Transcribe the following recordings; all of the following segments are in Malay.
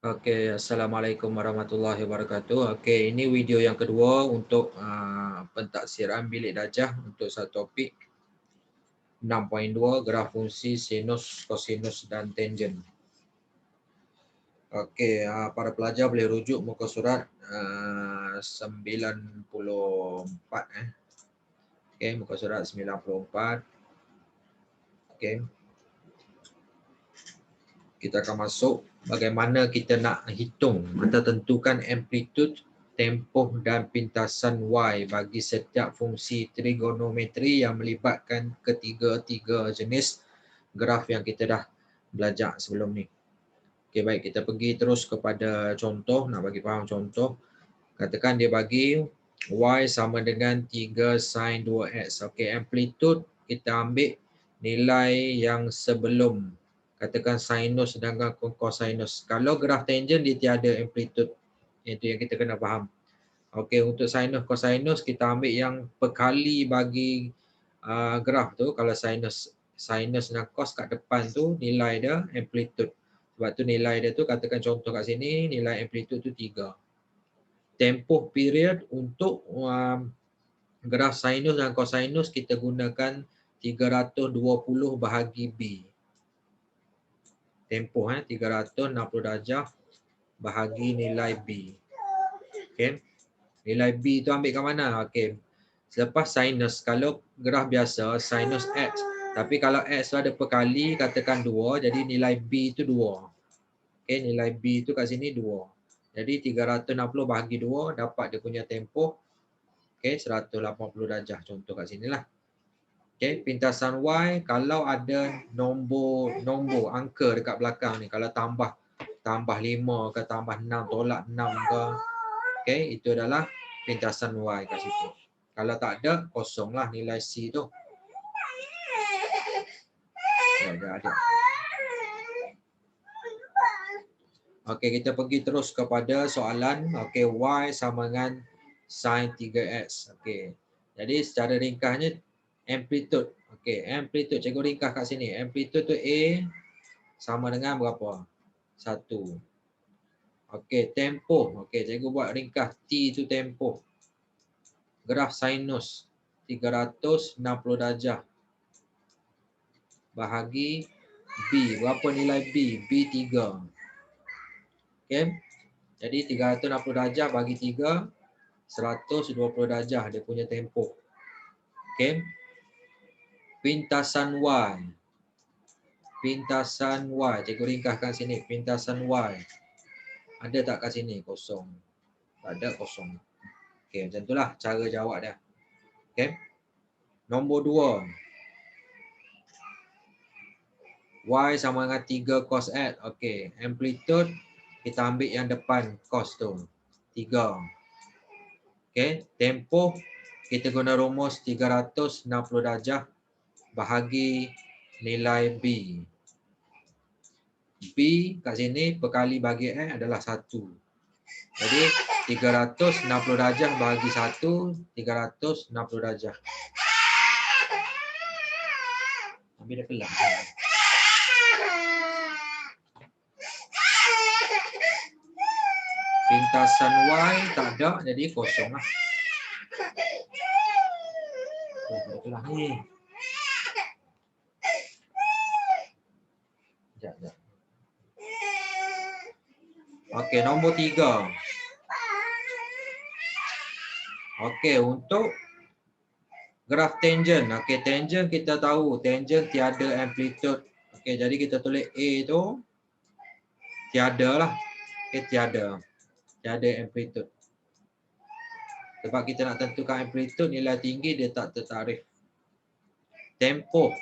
Oke, Assalamualaikum warahmatullahi wabarakatuh. Oke, ini video yang kedua untuk pentaksiran bilik darjah untuk satu topik 6.2 graf fungsi sinus, kosinus dan tangen. Oke, para pelajar boleh rujuk muka surat 94 Oke, muka surat 94. Oke. Kita akan masuk bagaimana kita nak hitung atau tentukan amplitude, tempoh dan pintasan Y bagi setiap fungsi trigonometri yang melibatkan ketiga-tiga jenis graf yang kita dah belajar sebelum ni. Okey, baik, kita pergi terus kepada contoh, nak bagi faham contoh. Katakan dia bagi Y sama dengan 3 sin 2x. Okey, amplitude kita ambil nilai yang sebelum, katakan sinus dengan cosinus. Kalau graf tangen dia tiada amplitude. Itu yang kita kena faham. Okey, untuk sinus cosinus kita ambil yang perkali bagi graf tu. Kalau sinus dan cos kat depan tu nilai dia amplitude. Sebab tu nilai dia tu, katakan contoh kat sini, nilai amplitude tu 3. Tempoh period untuk graf sinus dan cosinus kita gunakan 320 bahagi B. Tempoh 360 darjah bahagi nilai B. Okey. Nilai B tu ambil kat mana? Okey. Selepas sinus, kalau graf biasa sinus X, tapi kalau X tu ada perkali, katakan 2, jadi nilai B tu 2. Okey, nilai B tu kat sini 2. Jadi 360 bahagi 2 dapat dia punya tempoh. Okey, 180 darjah contoh kat sinilah. Okey, pintasan Y kalau ada nombor angka dekat belakang ni, kalau tambah 5 ke tambah 6 tolak 6 ke. Okey, itu adalah pintasan Y kat situ. Kalau tak ada, kosonglah nilai C tu. Ada. Okey, kita pergi terus kepada soalan. Okey, Y sama dengan sin 3x. Okey. Jadi secara ringkasnya amplitude. Okey, amplitude cikgu ringkas kat sini. Amplitude tu A sama dengan berapa? 1. Okey, tempoh. Okey, cikgu buat ringkas. T tu tempoh. Graf sinus 360 darjah bahagi B. Berapa nilai B? B 3. Okey. Jadi 360 darjah bagi 3, 120 darjah dia punya tempoh. Okey. Pintasan Y. Pintasan Y. Cikgu ringkaskan sini. Pintasan Y. Ada tak kat sini? Kosong. Tak ada, kosong. Okey, macam itulah cara jawab dia. Okey. Nombor 2. Y sama dengan 3 cos X. Okey. Amplitude kita ambil yang depan cos tu. 3. Okey. Tempoh kita guna rumus 360 darjah bahagi nilai B. B kat sini perkali bagi X adalah 1. Jadi 360 darjah bahagi 1, 360 darjah. Ambil dia kelam. Pintasan Y tak ada, jadi kosong lah. Dia kelam ni. Sekejap. Okey, nombor 3. Okey, untuk graf tangen. Okey, tangen kita tahu. Tangen tiada amplitude. Okey, jadi kita tulis A tu tiada lah. Okey, tiada. Tiada amplitude. Sebab kita nak tentukan amplitude, nilai tinggi dia tak tertarikh. Tempoh.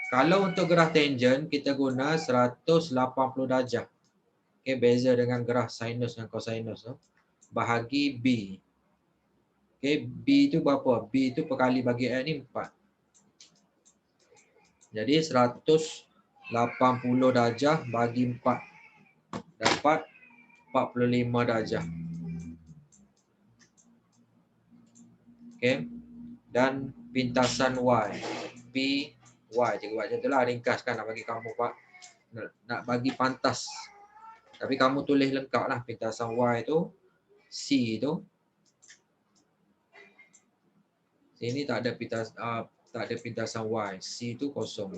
Kalau untuk graf tangen, kita guna 180 darjah. Okey, beza dengan graf sinus dan cosinus tu. Bahagi B. Okey, B tu berapa? B tu perkali bagi X ni 4. Jadi 180 darjah bagi 4. Dapat 45 darjah. Okey. Dan pintasan Y. P Y. Cikgu buat macam itulah, ringkaskan nak bagi kamu Pak. Nak bagi pantas. Tapi kamu tulis lengkap lah pintasan Y tu, C tu. Sini tak ada pintasan Y. C tu kosong.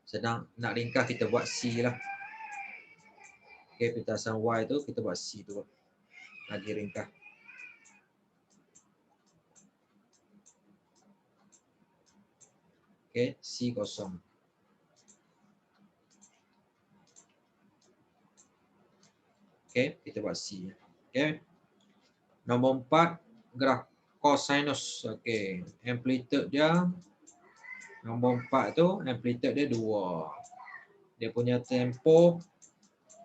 Sedang nak ringkas kita buat C lah. Okey, pintasan Y tu kita buat C tu. Lagi ringkas. Okey, C kosong. Okey, kita buat C. Okey. Nombor 4, graf cosinus. Okey, amplitude dia nombor 4 tu amplitude dia 2. Dia punya tempoh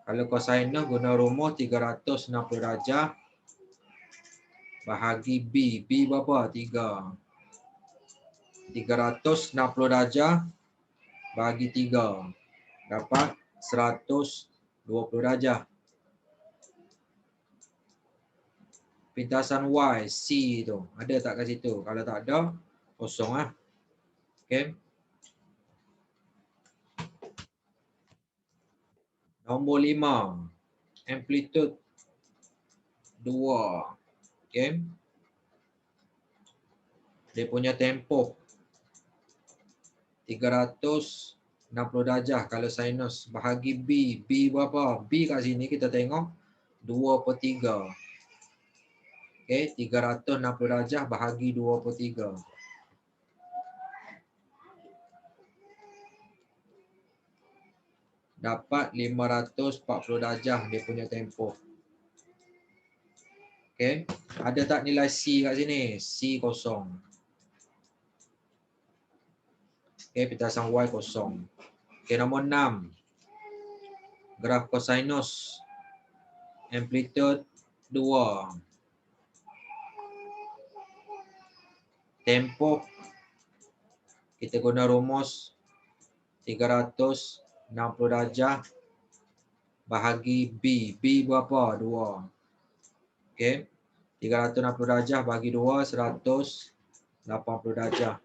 kalau cosinus guna rumus 360 darjah bahagi B. B berapa? 3. 360 darjah bahagi 3. Dapat 120 darjah. Pintasan Y, C tu. Ada tak kat situ? Kalau tak ada, kosong lah. Okay. Nombor 5. Amplitude 2. Okay. Dia punya tempoh 360 darjah kalau sinus bahagi B. B berapa? B kat sini kita tengok 2/3. Okay, 360 darjah bahagi 2/3. Dapat 540 darjah dia punya tempoh. Okay, ada tak nilai C kat sini? C kosong. Okay, pintasan Y kosong. Okay, nombor 6. Graf cosinus amplitude 2. Tempoh kita guna rumus 360 darjah bahagi B. B berapa? 2. Okey. 360 darjah bagi 2, 180 darjah.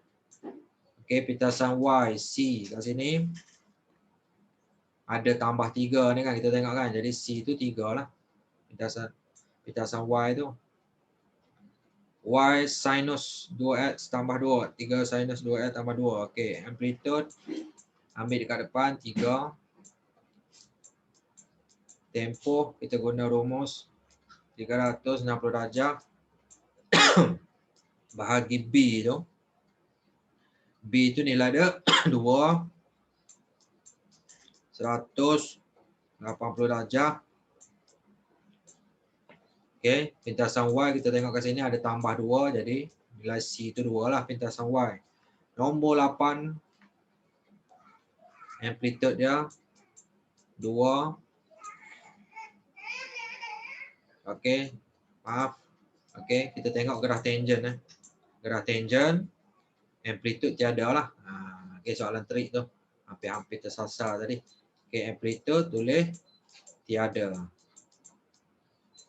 Okey, pintasan Y, C kat sini ada tambah 3 ni kan kita tengok kan. Jadi C tu 3 lah. Pintasan Y tu. Y sinus 2x tambah 2. 3 sinus 2x tambah 2. Okey, amplitude ambil dekat depan 3. Tempoh kita guna rumus 360 darjah bahagi B tu. B tu nilai dia 2. 180 darjah. Okey, pintasan Y kita tengok kat sini ada tambah 2. Jadi nilai C tu 2 lah pintasan Y. Nombor 8. Amplitude dia 2. Okey, maaf. Okey, kita tengok graf tangent. Graf tangent, amplitude tiada lah. Okey, soalan trik tu. Hampir-hampir tersasar tadi. Okey, amplitude tulis tiada.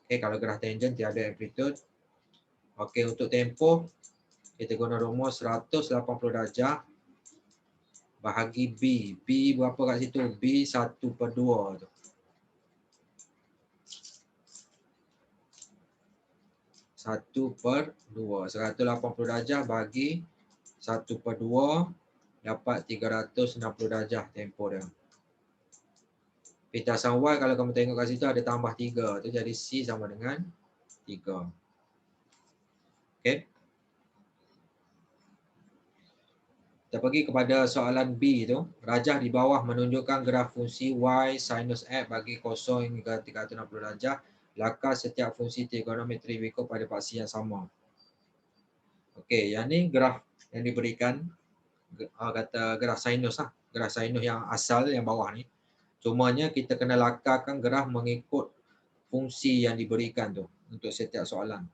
Okey, kalau graf tangent tiada amplitude. Okey, untuk tempoh kita guna rumus 180 darjah bahagi B. B berapa kat situ? B 1/2 tu. 1/2. 180 darjah bagi 1/2 dapat 360 darjah tempoh dia. Pintasan Y kalau kamu tengok kat situ ada tambah 3. Tu jadi C sama dengan 3. Okey. Kita pergi kepada soalan B tu. Rajah di bawah menunjukkan graf fungsi Y sinus X bagi 0 hingga 360 darjah. Lakar setiap fungsi trigonometri berikut pada paksi yang sama. Okey, yang ni graf yang diberikan kata graf sinus lah. Graf sinus yang asal yang bawah ni. Cumanya kita kena lakarkan graf mengikut fungsi yang diberikan tu untuk setiap soalan.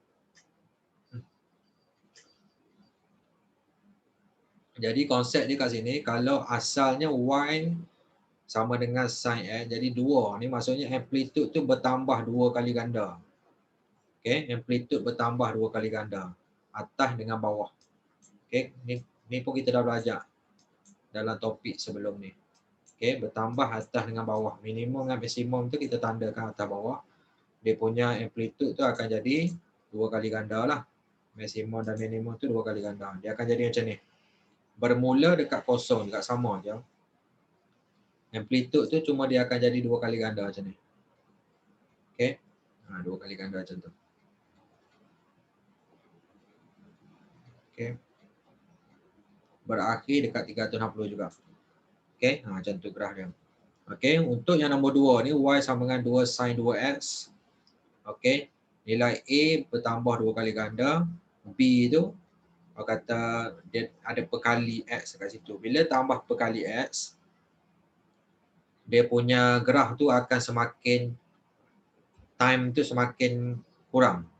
Jadi konsep dia kat sini, kalau asalnya Y sama dengan sin X, jadi 2. Ni maksudnya amplitude tu bertambah 2 kali ganda. Okay, amplitude bertambah 2 kali ganda. Atas dengan bawah. Okay, ni pun kita dah belajar dalam topik sebelum ni. Okey, bertambah atas dengan bawah. Minimum dengan maksimum tu kita tandakan atas bawah. Dia punya amplitude tu akan jadi 2 kali ganda lah. Maksimum dan minimum tu 2 kali ganda. Dia akan jadi macam ni. Bermula dekat kosong, dekat sama je. Amplitude tu cuma dia akan jadi 2 kali ganda macam ni. Okey. 2 kali ganda macam tu. Okey. Berakhir dekat 360 juga. Okey, macam tu graf dia. Okey, untuk yang nombor 2 ni y sama dengan 2 sin 2x. Okey, nilai A bertambah 2 kali ganda, B tu orang kata dia ada perkali x kat situ. Bila tambah perkali x, dia punya graf tu akan semakin time tu semakin kurang.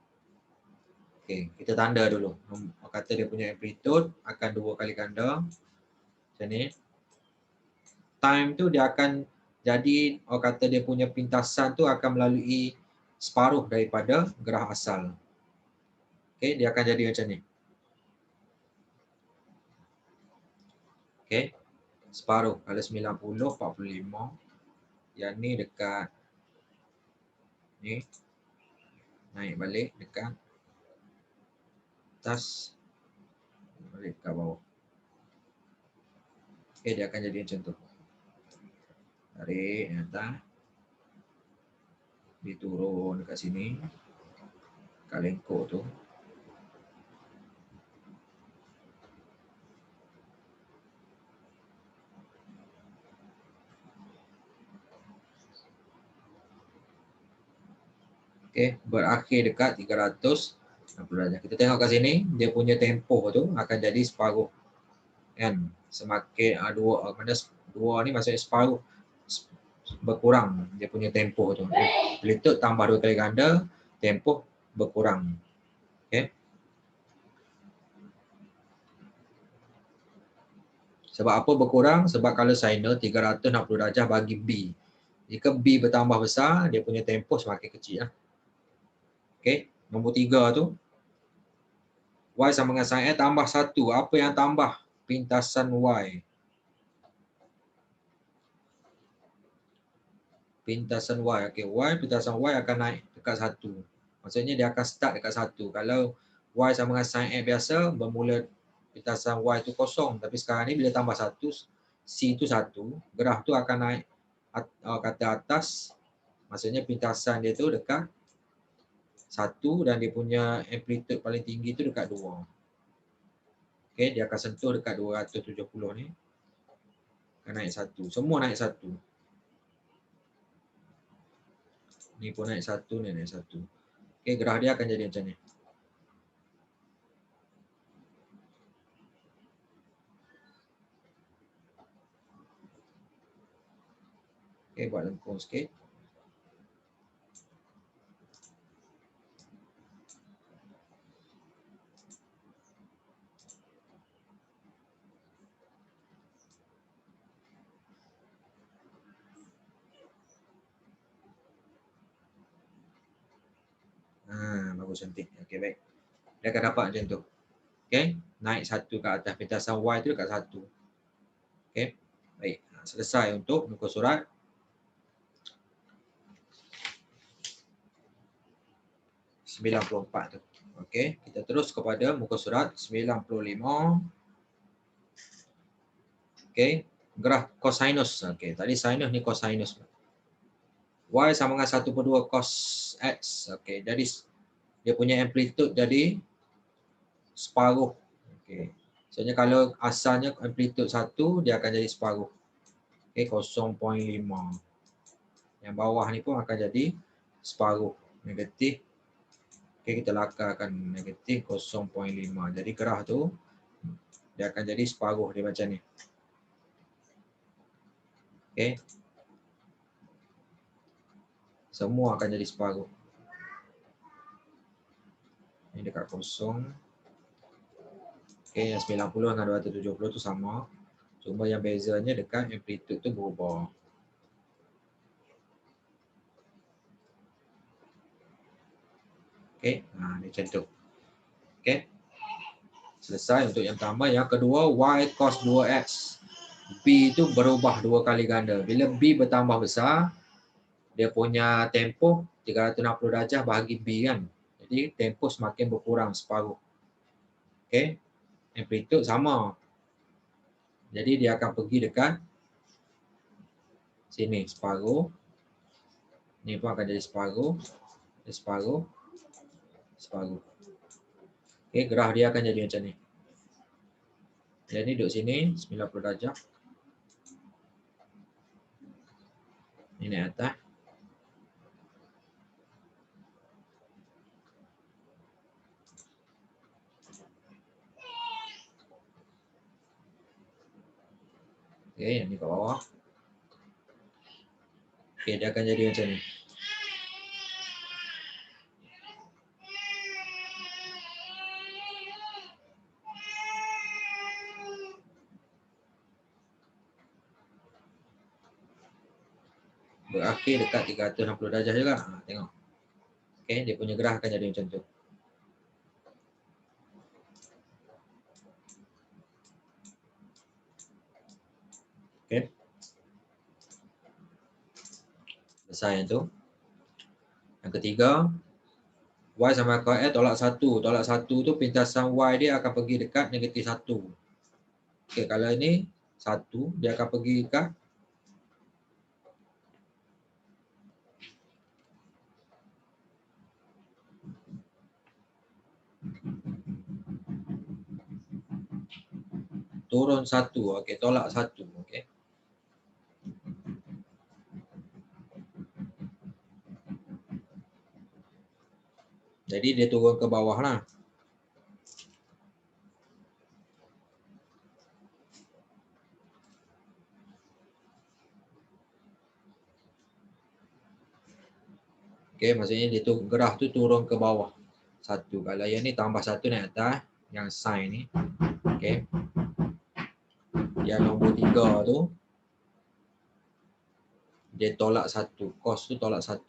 Okey, kita tanda dulu. Orang kata dia punya amplitude akan 2 kali ganda. Macam ni. Time tu dia akan jadi, orang kata dia punya pintasan tu akan melalui separuh daripada graf asal. Okey, dia akan jadi macam ni. Okey, separuh. Kalau 90, 45. Yang ni dekat ni. Naik balik dekat atas. Balik ke bawah. Okey, dia akan jadi macam tu. Tarik atas. Dia turun dekat sini. Dekat lengkuk tu. Okey, berakhir dekat 360 darjah. Kita tengok kat sini, dia punya tempoh tu akan jadi separuh. Kan? Semakin dua ni maksudnya separuh berkurang dia punya tempoh tu. Amplitude tambah 2 kali ganda, tempoh berkurang. Okey. Sebab apa berkurang? Sebab kalau siner 360 darjah bagi B. Jika B bertambah besar, dia punya tempoh semakin kecil lah. Okey, nombor 3 tu y sama dengan sin x tambah 1. Apa yang tambah? Pintasan y. Pintasan y. Okey, pintasan y akan naik dekat 1. Maksudnya dia akan start dekat 1. Kalau y sama dengan sin x biasa, bermula pintasan y tu kosong. Tapi sekarang ni bila tambah 1, C tu 1, graf tu akan naik kata atas. Maksudnya pintasan dia tu dekat 1 dan dia punya amplitude paling tinggi tu dekat 2. Okey, dia akan sentuh dekat 270 ni. Akan naik 1. Semua naik 1. Ni pun naik 1, ni naik 1. Okey, graf dia akan jadi macam ni. Okey, buat lengkung sikit. Bagus cantik. Okey, baik. Dia akan dapat macam tu. Okey, naik 1 ke atas. Pintasan y tu dekat 1. Okey, baik. Selesai untuk muka surat. (94) tu. Okey, kita terus kepada muka surat 95. Okey, graf cosinus. Okey, tadi sinus ni cosinus. Y sama dengan 1/2 cos x. Okey, jadi dia punya amplitude jadi separuh. Okey. Maksudnya kalau asalnya amplitude 1, dia akan jadi separuh. Okey, 0.5. Yang bawah ni pun akan jadi separuh. Negatif. Okey, kita lakarkan negatif 0.5. Jadi graf tu dia akan jadi separuh dia macam ni. Okey. Semua akan jadi separuh. Ini dekat 0. Okey, yang 90 dengan 270 tu sama. Cuma yang bezanya dekat amplitude tu berubah. Okey, ni macam tu. Okey. Selesai untuk yang pertama. Yang kedua, y cos 2x. B itu berubah 2 kali ganda. Bila B bertambah besar, dia punya tempoh 360 darjah bahagi B kan. Jadi tempoh semakin berkurang separuh. Okey. Amplitude sama. Jadi dia akan pergi dekat sini separuh. Ni pun akan jadi separuh. Separuh. Separuh. Okey, gerah dia akan jadi macam ni. Dia ni duduk sini 90 darjah. Ni naik atas. Okey, yang ni kat bawah. Okey, dia akan jadi macam ni. Berakhir dekat 360 darjah juga. Tengok. Okey, dia punya gerah akan jadi macam tu. Okey. Selesai yang tu. Yang ketiga, Y sama dengan L tolak 1. Tolak 1 tu pintasan Y dia akan pergi dekat negatif 1. Okey, kalau ini 1, dia akan pergi dekat turun 1. Okey, tolak 1. Okey. Jadi dia turun ke bawah lah. Okey, maksudnya dia tu gerah tu turun ke bawah. 1. Kalau yang ni tambah 1 naik atas, yang sin ni. Okey. Yang nombor 3 tu dia tolak 1. Cos tu tolak 1.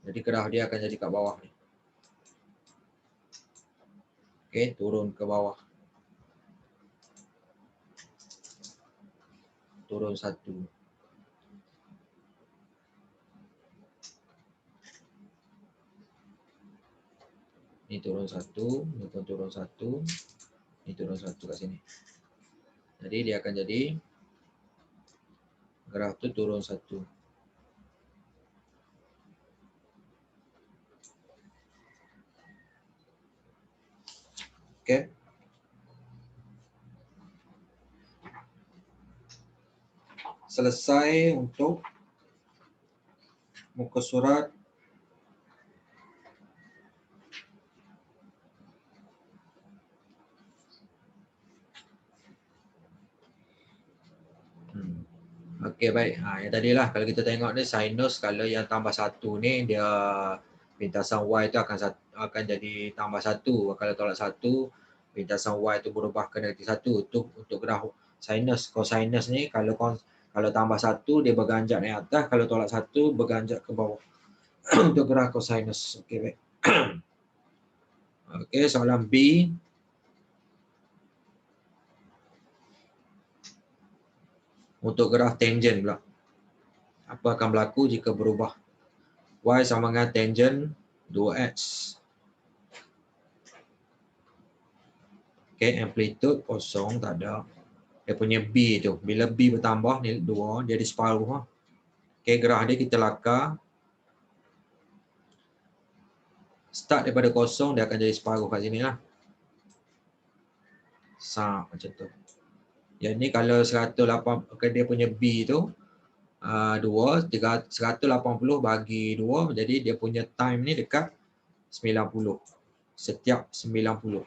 Jadi gerah dia akan jadi kat bawah ni. Okey, turun ke bawah. Turun 1. Ni turun 1, ni pun turun 1, ni turun 1 kat sini. Jadi dia akan jadi gerah tu turun 1. Okey. Selesai untuk muka surat Okey, baik. Yang tadilah kalau kita tengok ni sinus, kalau yang tambah 1 ni dia pintasan Y tu akan jadi tambah 1. Kalau tolak 1, pintasan Y tu berubah ke negatif 1. Untuk gerah sinus. Cosinus ni kalau tambah 1 dia berganjak naik atas, kalau tolak 1 berganjak ke bawah. Untuk gerah cosinus. Okey, baik. Okey, soalan B. Untuk gerah tangent pula. Apa akan berlaku jika berubah? Y sama dengan tangent 2x. Okay, amplitude kosong, tak ada. Dia punya B tu. Bila B bertambah, ni 2, dia ada separuh. Okay, gerah dia kita lakar. Start daripada kosong, dia akan jadi separuh kat sini lah. Macam tu. Yang ni kalau 180, dia punya B tu, 2, 180 bagi 2, jadi dia punya time ni dekat 90. Setiap 90.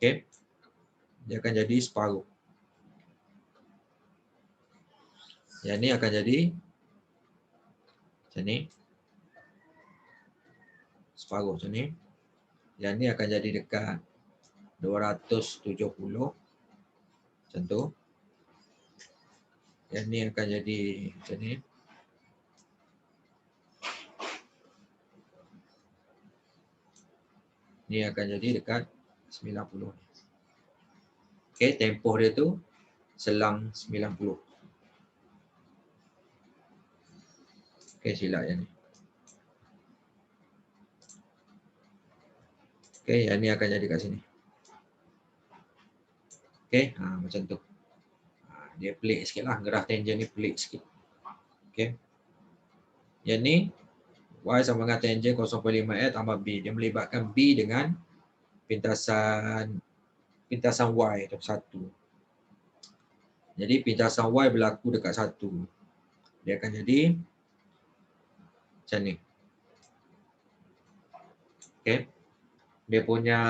Okay. Dia akan jadi separuh. Yang ni akan jadi macam ni. Separuh macam ni. Yang ni akan jadi dekat 270. Macam tu. Yang ni akan jadi macam ni. Ni akan jadi dekat 90. Okey, tempoh dia tu selang 90. Okey, silap yang ni. Okey, yang ni akan jadi kat sini. Okey, macam tu. Dia pelik sikit lah, graf tangent ni pelik sikit. Okey. Yang ni, Y sama dengan tangent 0.5L tambah B. Dia melibatkan B dengan pintasan Y tu, 1. Jadi pintasan Y berlaku dekat 1. Dia akan jadi macam ni. Okey. Dia punya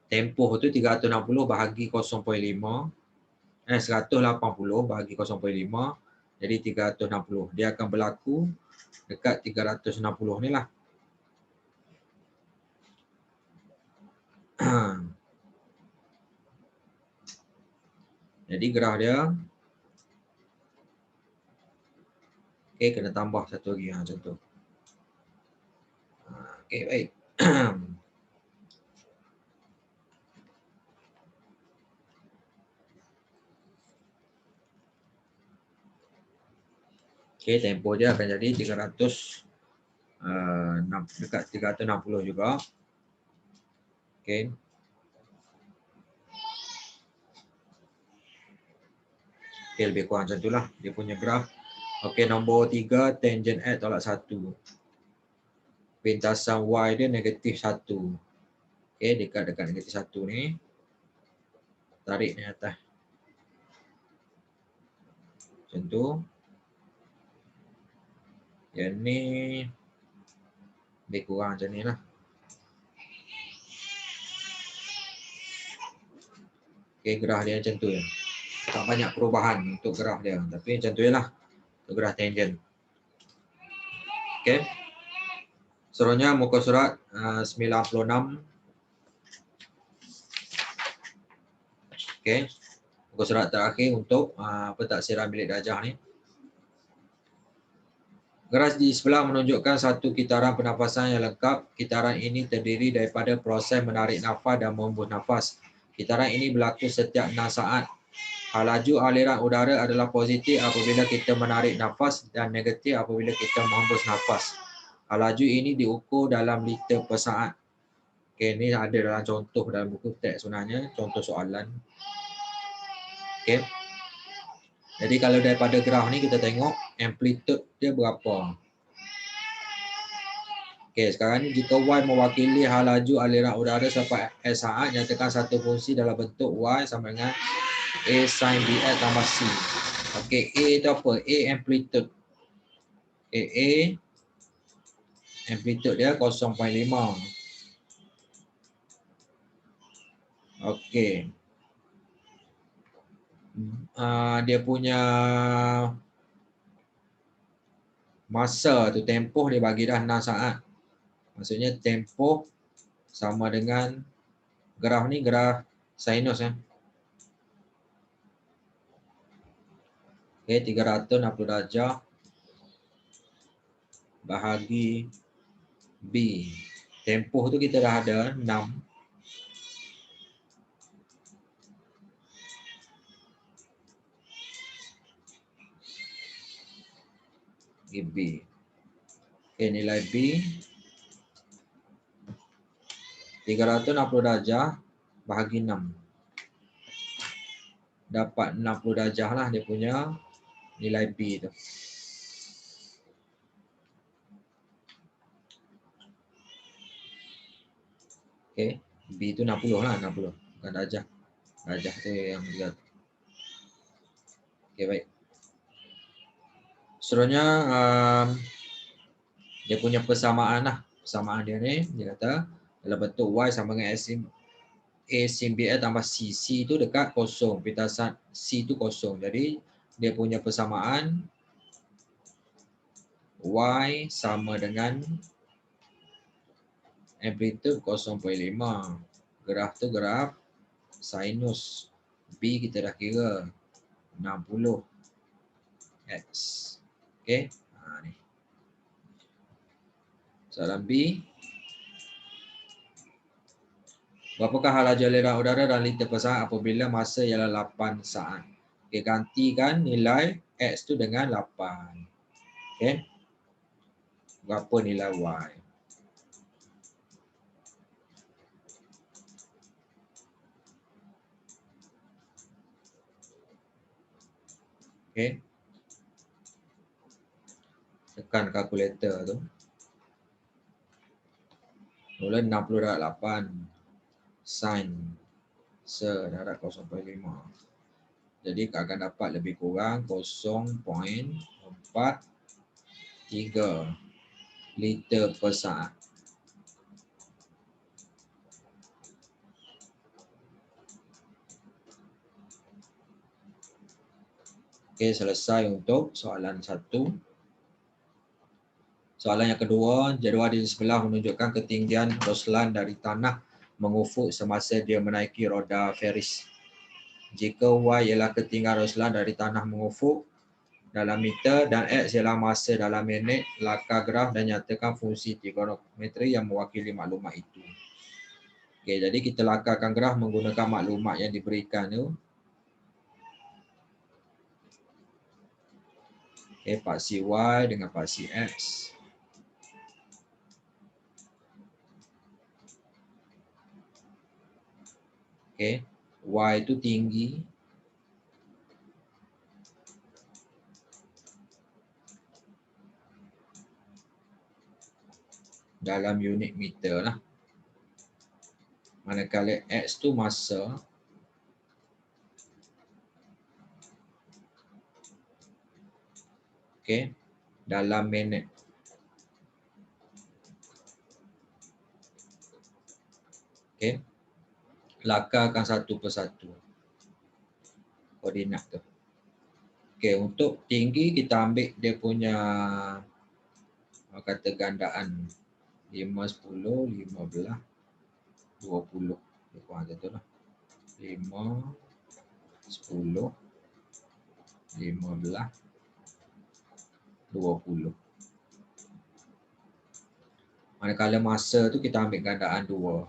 tempoh tu 360 bahagi 0.5. 180 bahagi 0.5. Jadi 360. Dia akan berlaku dekat 360 ni lah. Jadi graf dia, okey, kena tambah satu lagi macam tu. Okey, baik. Okey, tempoh dia akan jadi 300 dekat 360 juga. Okey. Okey, lebih kurang macam itulah dia punya graf. Okey, nombor 3, tangent X tolak 1. Pintasan Y dia negatif 1. Okey, dekat negatif 1 ni. Tarik ni atas. Macam tu. Yang ni lebih kurang macam ni lah. Okey, graf dia macam tu je. Tak banyak perubahan untuk graf dia. Tapi macam tu je lah. Untuk graf tangent. Okey. Seterusnya muka surat 96. Okey. Muka surat terakhir untuk pentaksiran bilik darjah ni. Graf di sebelah menunjukkan satu kitaran pernafasan yang lengkap. Kitaran ini terdiri daripada proses menarik nafas dan menghembus nafas. Kitaran ini berlaku setiap 6 saat. Laju aliran udara adalah positif apabila kita menarik nafas dan negatif apabila kita menghembus nafas. Laju ini diukur dalam liter per saat. Okey, ni ada dalam contoh dalam buku teks sebenarnya, contoh soalan. Okey. Jadi kalau daripada graf ni kita tengok amplitude dia berapa. Okey, sekarang ni jika Y mewakili hal laju aliran udara sampai S saat, nyatakan satu fungsi dalam bentuk Y sama dengan A sin BX tambah C. Okey, A itu apa? A amplitude. A amplitude dia 0.5. Okey. Dia punya masa tu, tempoh dia bagi dah 6 saat. Maksudnya tempoh sama dengan graf ni, graf sinus ya. Okey, 360 darjah bahagi B. Tempoh tu kita dah ada 6. B. Okay, nilai B 360 darjah bahagi 6. Dapat 60 darjah lah dia punya nilai B tu. Okay, B tu 60 lah, 60. Bukan darjah. Darjah tu yang dia. Okay, baik. Seterusnya dia punya persamaan lah. Persamaan dia ni, dia kata dalam bentuk Y sama dengan A sin BL tambah C. C tu dekat kosong. Pintasan C tu kosong. Jadi dia punya persamaan Y sama dengan amplitude 0.5. Graf tu graf sinus. B kita dah kira 60 X. Okay. Ni. Soalan B. Berapakah hal laju aliran udara dalam liter per saat apabila masa ialah 8 saat? Okey, gantikan nilai X tu dengan 8. Okey. Berapa nilai Y? Okey. Tekan kalkulator tu. Mula 60 darab 8 sin darab 0.5. Jadi akan dapat lebih kurang 0.43 liter per saat. Okey, selesai untuk soalan 1. Soalan yang kedua, jadual di sebelah menunjukkan ketinggian Roslan dari tanah mengufuk semasa dia menaiki roda Ferris. Jika Y ialah ketinggian Roslan dari tanah mengufuk dalam meter dan X ialah masa dalam minit, laka graf dan nyatakan fungsi trigonometri yang mewakili maklumat itu. Okey, jadi kita lakarkan graf menggunakan maklumat yang diberikan tu. Okey, paksi Y dengan paksi X. Okay. Y itu tinggi. Dalam unit meter lah. Manakala X tu masa. Okay. Dalam minit. Okay. Lakarkan satu persatu koordinat tu. Okay, untuk tinggi kita ambil dia punya kata gandaan 5, 10, 15, 20. Dia kurang macam tu lah. 5, 10, 15, 20. Manakala masa tu kita ambil gandaan 2.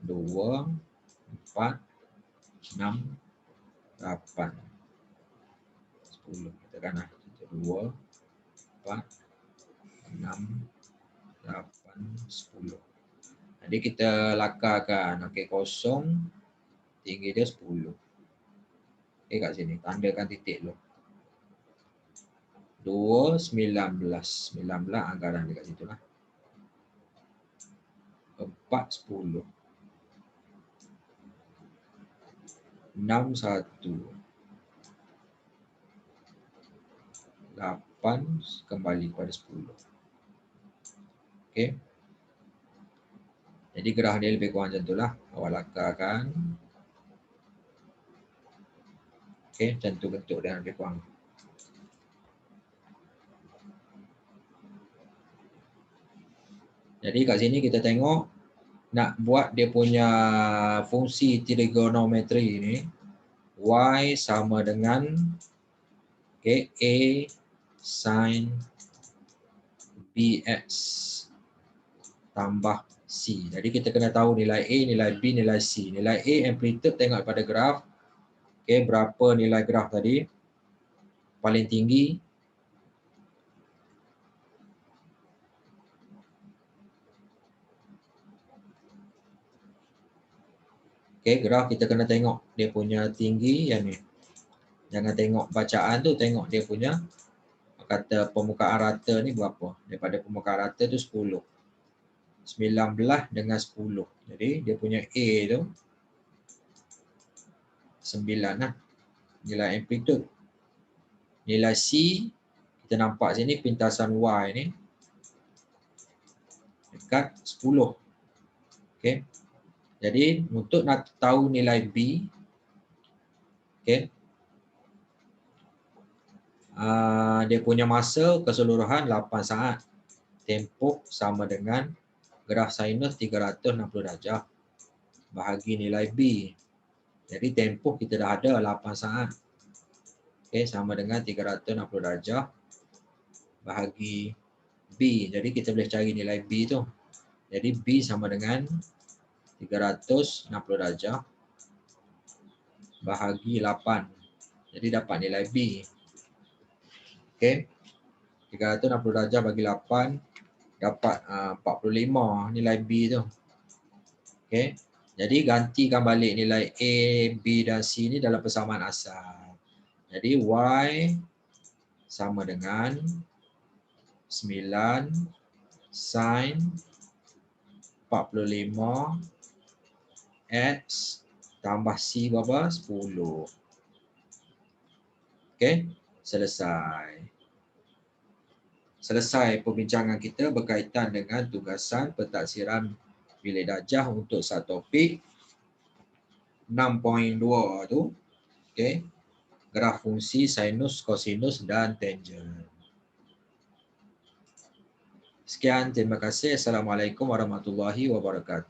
2, 4, 6, 8, 10. Katakanlah 2, 4, 6, 8, 10. Jadi kita lakarkan. Okey, kosong. Tinggi dia 10. Okey, kat sini. Tandakan titik dulu. 2, 19. 19 anggaran dekat situ lah. 4, 10. 6, 1. 8 kembali kepada 10. Okey. Jadi graf dia lebih kurang macam itulah. Awak lakarkan. Okey, macam tu bentuk dia lebih kurang. Jadi kat sini kita tengok nak buat dia punya fungsi trigonometri ni. Y sama dengan okay, A sin BX tambah C. Jadi kita kena tahu nilai A, nilai B, nilai C. Nilai A amplitude tengok pada graf. Okay, berapa nilai graf tadi? Paling tinggi. Okay, graf kita kena tengok dia punya tinggi yang ni. Jangan tengok bacaan tu, tengok dia punya kata permukaan rata ni berapa. Daripada permukaan rata tu 10. 19 dengan 10. Jadi dia punya A tu 9 lah. Nilai amplitude. Nilai C, kita nampak sini pintasan Y ni dekat 10. Okay. Jadi untuk nak tahu nilai B, okay, dia punya masa keseluruhan 8 saat. Tempoh sama dengan graf sinus 360 darjah bahagi nilai B. Jadi tempoh kita dah ada 8 saat. Okay, sama dengan 360 darjah bahagi B. Jadi kita boleh cari nilai B tu. Jadi B sama dengan 360 darjah bahagi 8. Jadi dapat nilai B. Okey. 360 darjah bagi 8 dapat 45 nilai B tu. Okey. Jadi gantikan balik nilai A, B dan C ni dalam persamaan asal. Jadi Y sama dengan 9 sin 45 X tambah C berapa? 10. Okey, selesai. Selesai perbincangan kita berkaitan dengan tugasan pentaksiran bilik darjah untuk satu topik 6.2 tu. Okey. Graf fungsi sinus, kosinus dan tangent. Sekian, terima kasih. Assalamualaikum warahmatullahi wabarakatuh.